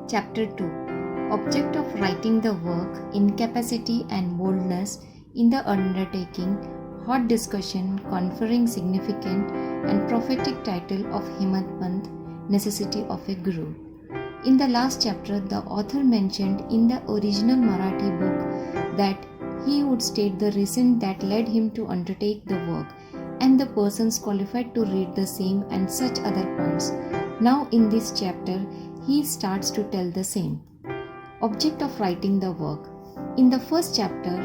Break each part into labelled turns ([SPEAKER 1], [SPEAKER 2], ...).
[SPEAKER 1] Chapter 2. Object of writing the work, Incapacity and Boldness in the Undertaking, Hot Discussion conferring significant and prophetic title of Himmat Panth, Necessity of a Guru. In the last chapter, the author mentioned in the original Marathi book that he would state the reason that led him to undertake the work and the persons qualified to read the same and such other points. Now in this chapter, he starts to tell the same. Object of writing the work. In the first chapter,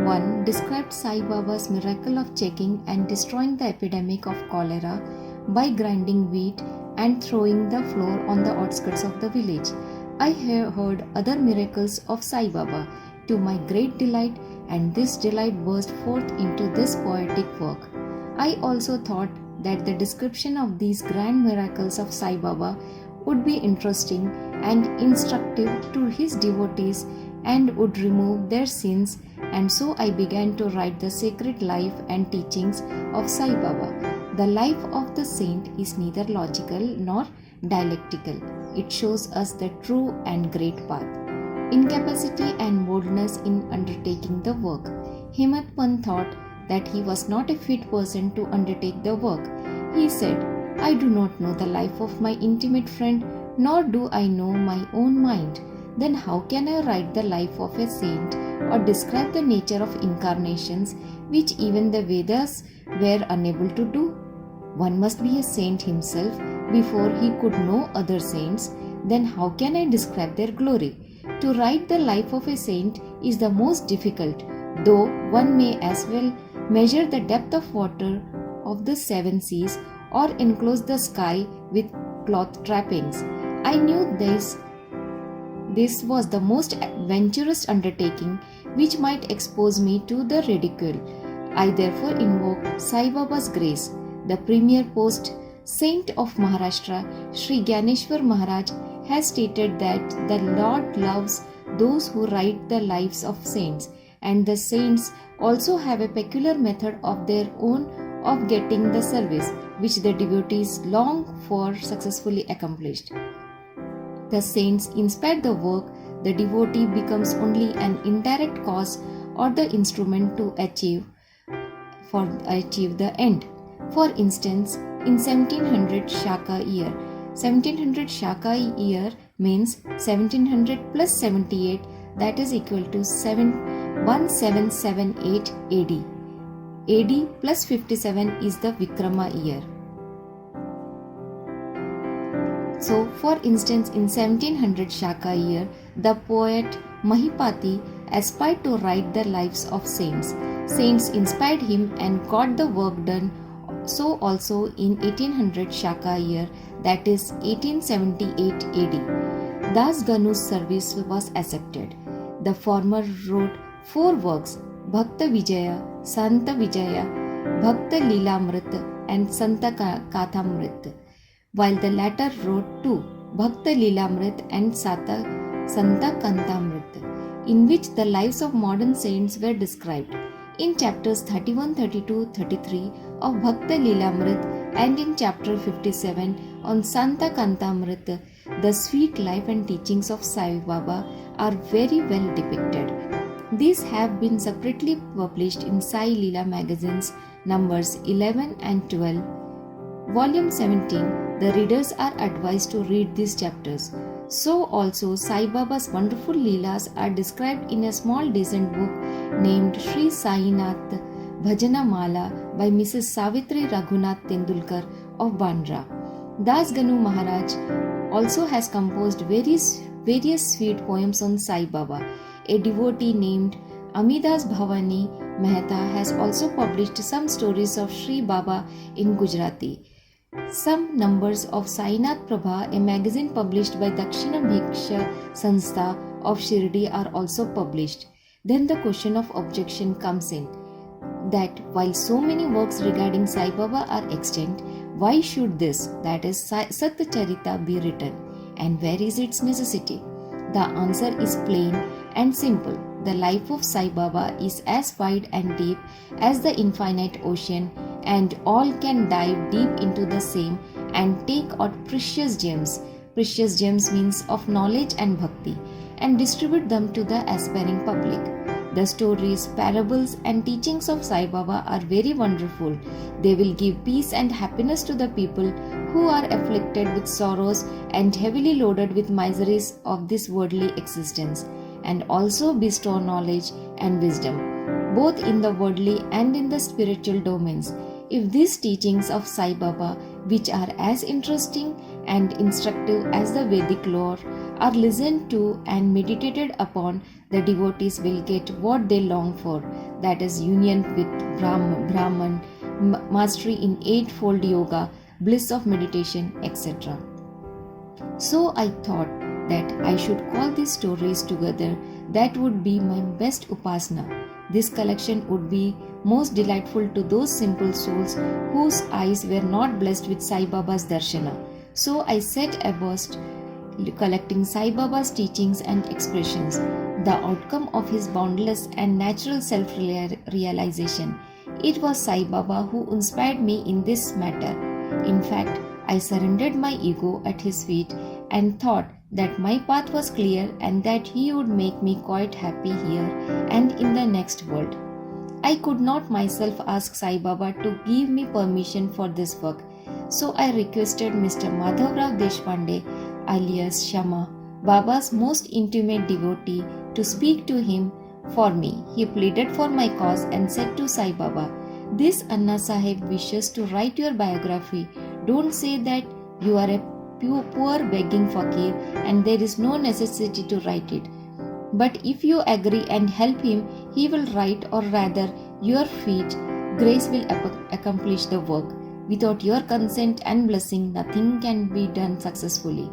[SPEAKER 1] 1 described Sai Baba's miracle of checking and destroying the epidemic of cholera by grinding wheat and throwing the flour on the outskirts of the village. I have heard other miracles of Sai Baba to my great delight, and this delight burst forth into this poetic work. I also thought that the description of these grand miracles of Sai Baba would be interesting and instructive to his devotees and would remove their sins, and so I began to write the sacred life and teachings of Sai Baba. The life of the saint is neither logical nor dialectical. It shows us the true and great path. Incapacity and boldness in undertaking the work. Himmat Panth thought that he was not a fit person to undertake the work. He said, I do not know the life of my intimate friend, nor do I know my own mind. Then how can I write the life of a saint or describe the nature of incarnations which even the Vedas were unable to do? One must be a saint himself before he could know other saints. Then how can I describe their glory? To write the life of a saint is the most difficult, though one may as well measure the depth of water of the seven seas or enclose the sky with cloth trappings. I knew this was the most adventurous undertaking which might expose me to the ridicule. I therefore invoked Sai Baba's grace. The premier post saint of Maharashtra, Sri Gyaneshwar Maharaj, has stated that the Lord loves those who write the lives of saints, and the saints also have a peculiar method of their own of getting the service which the devotees long for successfully accomplished. The saints inspire the work, the devotee becomes only an indirect cause or the instrument to achieve the end. For instance, in 1700 Shaka year, 1700 Shaka year means 1700 plus 78, that is equal to 1778 AD. AD plus 57 is the Vikrama year. So, for instance, in 1700 Shaka year, the poet Mahipati aspired to write the lives of saints. Saints inspired him and got the work done. So also in 1800 Shaka year, that is 1878 AD, Das Ganu's service was accepted. The former wrote 4 works, Bhakta Vijaya, Santa Vijaya, Bhakta Lilamrit and Santa Kathamrit, while the latter wrote 2, Bhakta Lilamrit and Santa Kantamrit, in which the lives of modern saints were described. In chapters 31, 32, 33 of Bhakta Lilamrit and in chapter 57 on Santa Kantamrit, the sweet life and teachings of Sai Baba are very well depicted. These have been separately published in Sai Leela magazines numbers 11 and 12. Volume 17, the readers are advised to read these chapters. So also Sai Baba's wonderful Leelas are described in a small decent book named Sri Sainath Bhajana Mala by Mrs. Savitri Raghunath Tendulkar of Bandra. Das Ganu Maharaj also has composed various sweet poems on Sai Baba. A devotee named Amidas Bhavani Mehta has also published some stories of Sri Baba in Gujarati. Some numbers of Sainath Prabha, a magazine published by Dakshina Bhiksha Sanstha of Shirdi, are also published. Then the question of objection comes in, that while so many works regarding Sai Baba are extant, why should this, that is Satcharita, be written, and where is its necessity? The answer is plain and simple. The life of Sai Baba is as wide and deep as the infinite ocean, and all can dive deep into the same and take out precious gems precious gems means of knowledge and bhakti and distribute them to the aspiring public. The stories, parables, and teachings of Sai Baba are very wonderful. They will give peace and happiness to the people who are afflicted with sorrows and heavily loaded with miseries of this worldly existence, and also bestow knowledge and wisdom, both in the worldly and in the spiritual domains. If these teachings of Sai Baba, which are as interesting and instructive as the Vedic lore, are listened to and meditated upon, the devotees will get what they long for, that is, union with Brahman, mastery in eightfold yoga, bliss of meditation, etc. So I thought that I should call these stories together. That would be my best upasana. This collection would be most delightful to those simple souls whose eyes were not blessed with Sai Baba's darshana. So I set about collecting Sai Baba's teachings and expressions, the outcome of his boundless and natural self-realization. It was Sai Baba who inspired me in this matter. In fact, I surrendered my ego at his feet and thought that my path was clear and that he would make me quite happy here and in the next world. I could not myself ask Sai Baba to give me permission for this work, so I requested Mr. Madhavrao Deshpande, alias Shama, Baba's most intimate devotee, to speak to him for me. He pleaded for my cause and said to Sai Baba, "This Anna Sahib wishes to write your biography. Don't say that you are a poor begging fakir and there is no necessity to write it. But if you agree and help him, he will write, or rather your feet, grace will accomplish the work. Without your consent and blessing, nothing can be done successfully."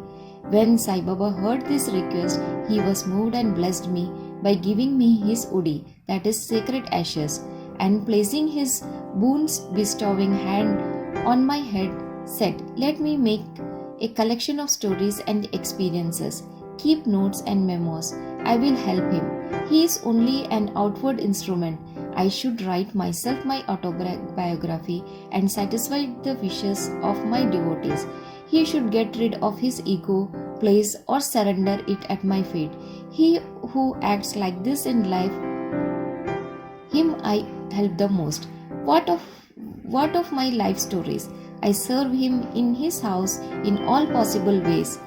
[SPEAKER 1] When Sai Baba heard this request, he was moved and blessed me by giving me his udi, that is sacred ashes, and placing his boons bestowing hand on my head, said, "Let me make a collection of stories and experiences. Keep notes and memos. I will help him. He is only an outward instrument. I should write myself my autobiography and satisfy the wishes of my devotees. He should get rid of his ego, place or surrender it at my feet. He who acts like this in life, him I help the most. What of my life stories? I serve him in his house in all possible ways.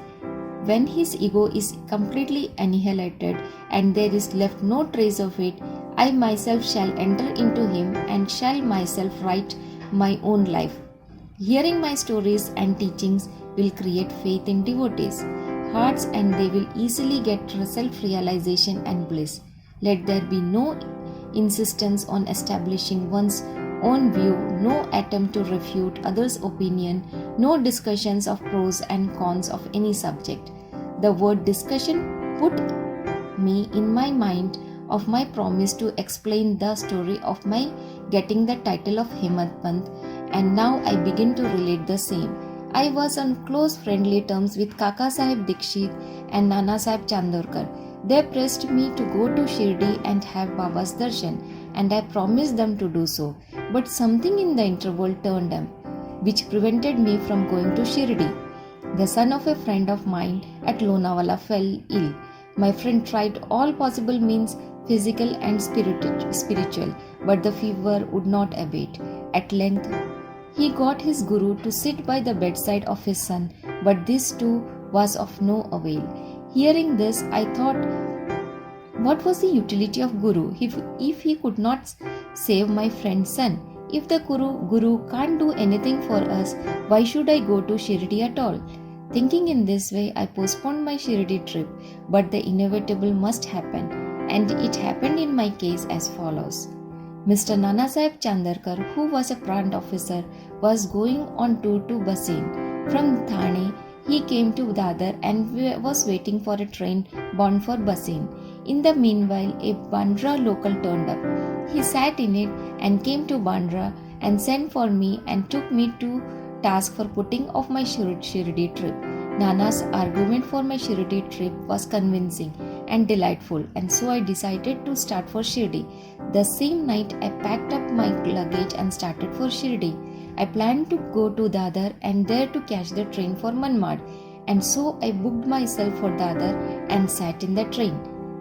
[SPEAKER 1] When his ego is completely annihilated and there is left no trace of it, I myself shall enter into him and shall myself write my own life. Hearing my stories and teachings will create faith in devotees' hearts and they will easily get self-realization and bliss. Let there be no insistence on establishing one's own view, no attempt to refute others' opinion, no discussions of pros and cons of any subject. The word discussion put me in my mind of my promise to explain the story of my getting the title of Himmat Panth, and now I begin to relate the same. I was on close friendly terms with Kaka Sahib Dikshit and Nana Sahib Chandorkar. They pressed me to go to Shirdi and have Baba's darshan, and I promised them to do so. But something in the interval turned them, which prevented me from going to Shirdi. The son of a friend of mine at Lonavala fell ill. My friend tried all possible means, physical and spiritual, but the fever would not abate. At length, he got his guru to sit by the bedside of his son, but this too was of no avail. Hearing this, I thought, what was the utility of guru if he could not save my friend's son? If the guru can't do anything for us, why should I go to Shirdi at all? Thinking in this way, I postponed my Shirdi trip, but the inevitable must happen, and it happened in my case as follows. Mr. Nana Sahib Chandarkar, who was a plant officer, was going on tour to Basin. From Thane, he came to Dadar and was waiting for a train bound for Basin. In the meanwhile, a Bandra local turned up. He sat in it and came to Bandra and sent for me and took me to task for putting off my Shirdi trip. Nana's argument for my Shirdi trip was convincing and delightful, and so I decided to start for Shirdi. The same night, I packed up my luggage and started for Shirdi. I planned to go to Dadar and there to catch the train for Manmad. and so I booked myself for Dadar and sat in the train.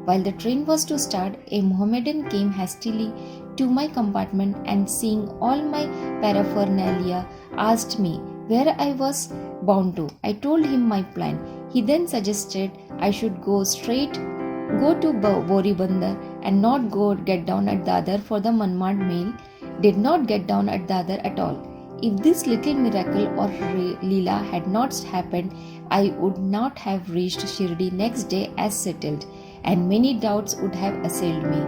[SPEAKER 1] While the train was to start, a Mohammedan came hastily to my compartment and, seeing all my paraphernalia, asked me where I was bound to. I told him my plan. He then suggested I should go to Boribandar and not get down at Dadar, for the Manmad mail did not get down at Dadar at all. If this little miracle or Leela had not happened, I would not have reached Shirdi next day as settled, and many doubts would have assailed me.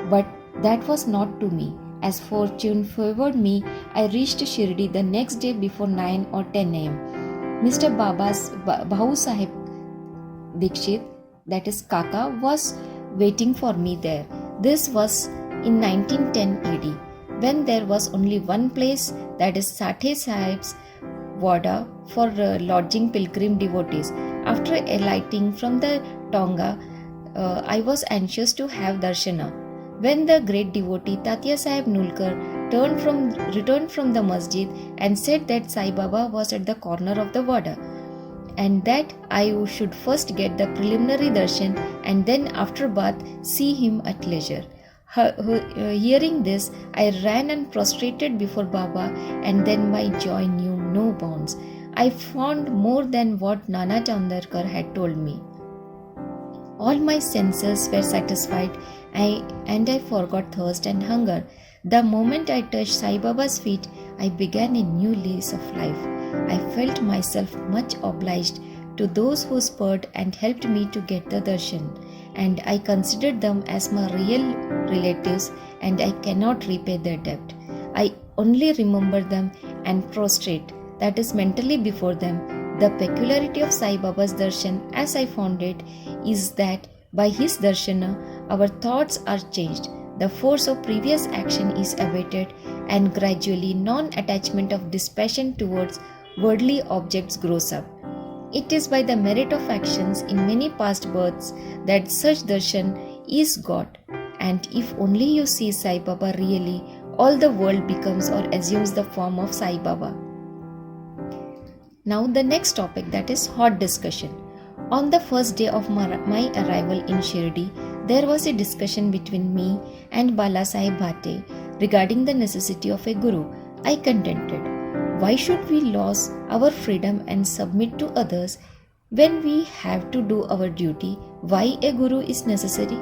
[SPEAKER 1] But that was not to me. As fortune favored me, I reached Shirdi the next day before 9 or 10 am. Mr. Bahu Sahib Dikshit, that is Kaka, was waiting for me there. This was in 1910 AD, when there was only one place, that is Sathe Sahib's Wada, for lodging pilgrim devotees. After alighting from the Tonga, I was anxious to have darshana. When the great devotee Tatya Sahib Nulkar returned from the masjid and said that Sai Baba was at the corner of the Wada, and that I should first get the preliminary darshan and then after bath see him at leisure. Hearing this, I ran and prostrated before Baba, and then my joy knew no bounds. I found more than what Nana Chandarkar had told me. All my senses were satisfied, and I forgot thirst and hunger. The moment I touched Sai Baba's feet, I began a new lease of life. I felt myself much obliged to those who spurred and helped me to get the darshan, and I considered them as my real relatives, and I cannot repay their debt. I only remember them and prostrate, that is mentally before them. The peculiarity of Sai Baba's darshan, as I found it, is that by his darshana, our thoughts are changed. The force of previous action is abated, and gradually non-attachment of dispassion towards worldly objects grows up. It is by the merit of actions in many past births that such darshan is got, and if only you see Sai Baba really, all the world becomes or assumes the form of Sai Baba. Now the next topic, that is hot discussion. On the first day of my arrival in Shirdi, there was a discussion between me and Bala Sahib Bhate regarding the necessity of a guru. I contended, why should we lose our freedom and submit to others when we have to do our duty? Why a guru is necessary?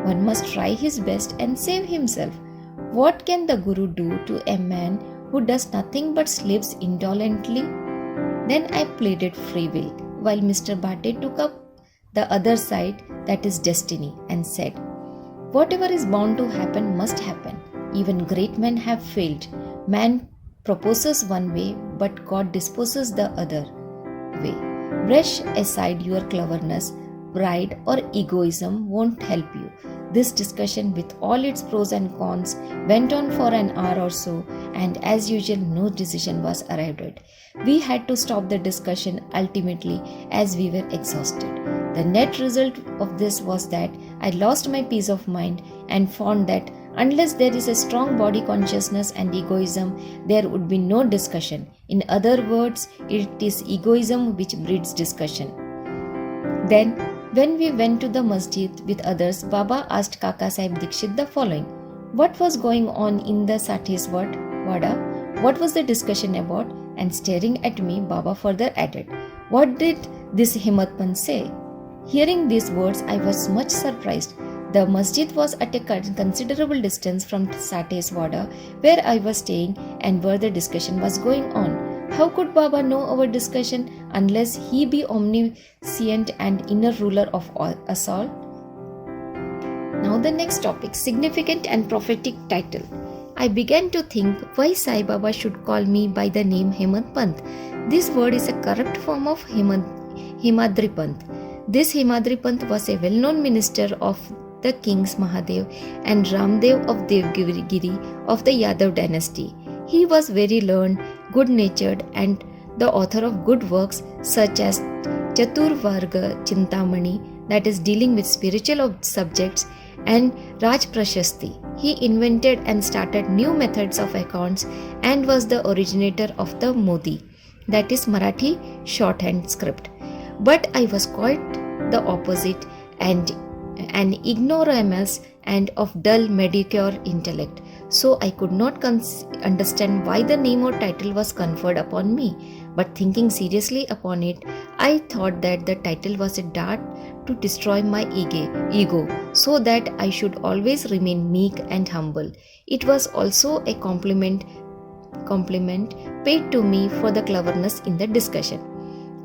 [SPEAKER 1] One must try his best and save himself. What can the guru do to a man who does nothing but sleeps indolently? Then I pleaded free will, while Mr. Bhate took up the other side, that is destiny, and said, whatever is bound to happen must happen. Even great men have failed. Man proposes one way, but God disposes the other way. Brush aside your cleverness. Pride or egoism won't help you. This discussion, with all its pros and cons, went on for an hour or so, and as usual, no decision was arrived at. We had to stop the discussion ultimately, as we were exhausted. The net result of this was that I lost my peace of mind and found that unless there is a strong body consciousness and egoism, there would be no discussion. In other words, it is egoism which breeds discussion. Then, when we went to the masjid with others, Baba asked Kaka Sahib Dikshit the following: what was going on in the Sathe's Wada? What was the discussion about? And staring at me, Baba further added, what did this Himmat Pant say? Hearing these words, I was much surprised. The masjid was at a considerable distance from Sathe's Wada, where I was staying and where the discussion was going on. How could Baba know our discussion unless he be omniscient and inner ruler of us all? Now the next topic, significant and prophetic title. I began to think why Sai Baba should call me by the name Himmat Pant. This word is a corrupt form of Himadri Pant. This Himadri Pant was a well-known minister of the kings Mahadev and Ramdev of Devgiri of the Yadav dynasty. He was very learned, good-natured, and the author of good works such as Chaturvarga Chintamani, that is dealing with spiritual subjects, and Raj Prashasti. He invented and started new methods of accounts and was the originator of the Modi, that is Marathi shorthand script. But I was quite the opposite, and an ignoramus and of dull mediocre intellect. So I could not understand why the name or title was conferred upon me. But thinking seriously upon it, I thought that the title was a dart to destroy my ego, so that I should always remain meek and humble. It was also a compliment paid to me for the cleverness in the discussion.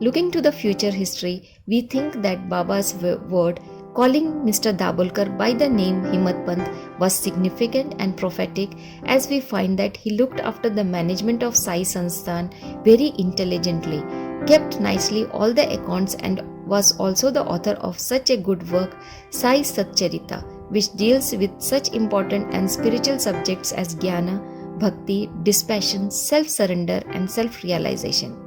[SPEAKER 1] Looking to the future history, we think that Baba's word calling Mr. Dabholkar by the name Himmat Pant was significant and prophetic, as we find that he looked after the management of Sai Sansthan very intelligently, kept nicely all the accounts, and was also the author of such a good work, Sai Satcharita, which deals with such important and spiritual subjects as Jnana, Bhakti, dispassion, self-surrender and self-realization.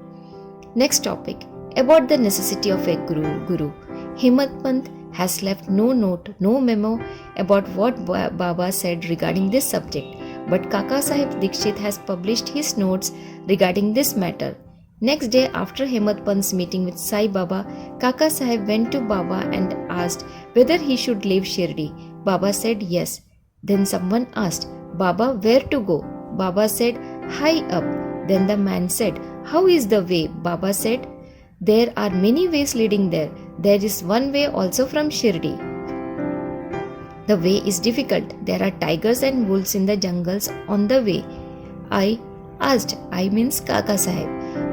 [SPEAKER 1] Next topic, about the necessity of a guru. Himmat Pant has left no note, no memo about what Baba said regarding this subject, but Kaka Sahib Dikshit has published his notes regarding this matter. Next day after Himmat Pant's meeting with Sai Baba, Kaka Sahib went to Baba and asked whether he should leave Shirdi. Baba said yes. Then someone asked, Baba, where to go? Baba said, high up. Then the man said, how is the way? Baba said, there are many ways leading there. There is one way also from Shirdi. The way is difficult. There are tigers and wolves in the jungles on the way. I asked, I means Kaka Sahib,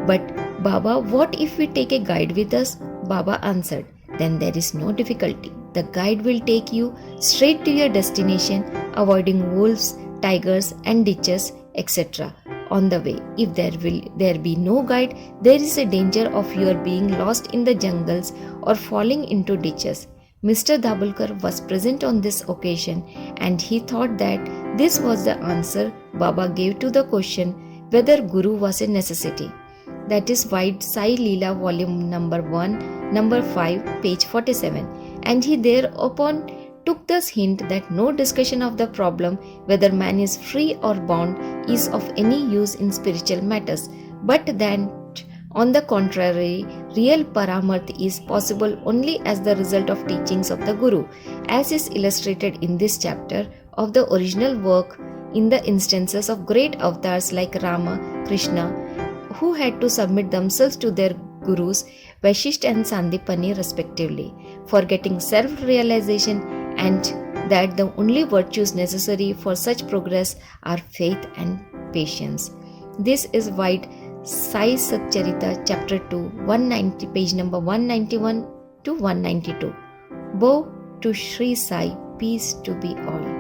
[SPEAKER 1] but Baba, what if we take a guide with us? Baba answered, then there is no difficulty. The guide will take you straight to your destination, avoiding wolves, tigers and ditches, etc. on the way. If there be no guide, there is a danger of your being lost in the jungles or falling into ditches. Mr. Dabholkar was present on this occasion, and he thought that this was the answer Baba gave to the question whether Guru was a necessity. That is White Sai Leela volume number 1, number 5, page 47. And he thereupon took this hint that no discussion of the problem whether man is free or bound is of any use in spiritual matters, but that on the contrary, real paramarth is possible only as the result of teachings of the Guru, as is illustrated in this chapter of the original work in the instances of great avatars like Rama, Krishna, who had to submit themselves to their Gurus, Vashisht and Sandipani respectively, for getting self-realization, and that the only virtues necessary for such progress are faith and patience. This is White Sai Satcharita chapter 2, 190, page number 191 to 192. Bow to Sri Sai, peace to be all.